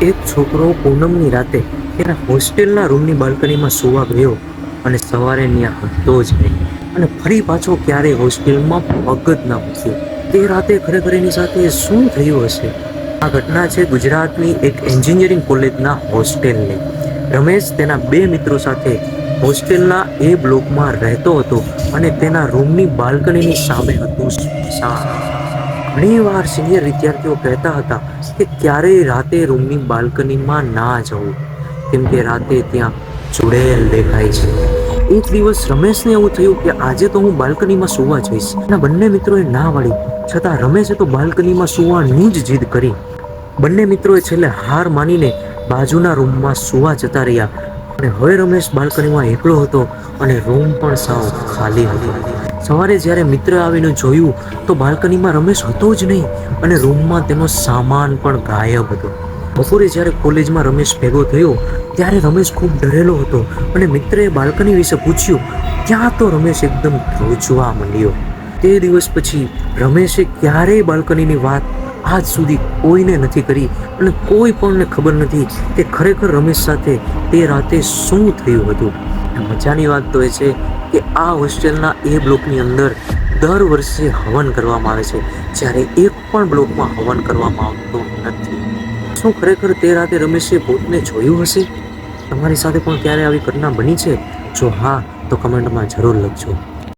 એક છોકરો પૂનમની રાતે એના હોસ્ટેલના રૂમની બાલ્કનીમાં સૂવા ગયો અને સવારે ત્યાં હતો જ નહીં અને ફરી પાછો ક્યારેય હોસ્ટેલમાં પગ જ ના મૂક્યો. તે રાતે ખરેખર એની સાથે શું થયું હશે? આ ઘટના છે ગુજરાતની એક એન્જિનિયરિંગ કોલેજના હોસ્ટેલની. રમેશ તેના બે મિત્રો સાથે હોસ્ટેલના એ બ્લોકમાં રહેતો હતો અને તેના રૂમની બાલ્કનીની સામે હતું સ્મશાન. ઘણીવાર સિનિયર વિદ્યાર્થીઓ કહેતા હતા કે ક્યારેય રાતે રૂમની બાલ્કનીમાં ના જવું, કેમ કે રાતે ત્યાં ચુડેલ દેખાય છે. એક દિવસ રમેશને એવું થયું કે આજે તો હું બાલ્કનીમાં સૂવા જઈશ. એના બંને મિત્રોએ ના પાડી, છતાં રમેશે તો બાલ્કનીમાં સૂવાની જ જીદ કરી. બંને મિત્રોએ છેલ્લે હાર માનીને બાજુના રૂમમાં સૂવા જતા રહ્યા અને હવે રમેશ બાલ્કનીમાં એકલો હતો અને રૂમ પણ સાવ ખાલી હતો. સવારે જ્યારે મિત્ર આવીને જોયું તો બાલ્કનીમાં રમેશ હતો જ નહીં અને રૂમમાં તેનો સામાન પણ ગાયબ હતો. બપોરે જ્યારે કોલેજમાં રમેશ ભેગો થયો ત્યારે રમેશ ખૂબ ડરેલો હતો અને મિત્રએ બાલ્કની વિશે પૂછ્યું. ત્યાં તો રમેશ એકદમ ધ્રુજવા માંડ્યો. તે દિવસ પછી રમેશે ક્યારેય બાલ્કનીની વાત આજ સુધી કોઈને નથી કરી અને કોઈ પણને ખબર નથી કે ખરેખર રમેશ સાથે તે રાતે શું થયું હતું. મજાની વાત તો એ છે કે આ હોસ્ટેલના એ બ્લોકની અંદર દર વર્ષે હવન કરવામાં આવે છે, જ્યારે એક પણ બ્લોકમાં હવન કરવામાં આવતું નથી. શું ખરેખર તે રાતે રમેશે ભૂતને જોયું હશે? તમારી સાથે પણ ક્યારે આવી ઘટના બની છે? જો હા, તો કમેન્ટમાં જરૂર લખજો.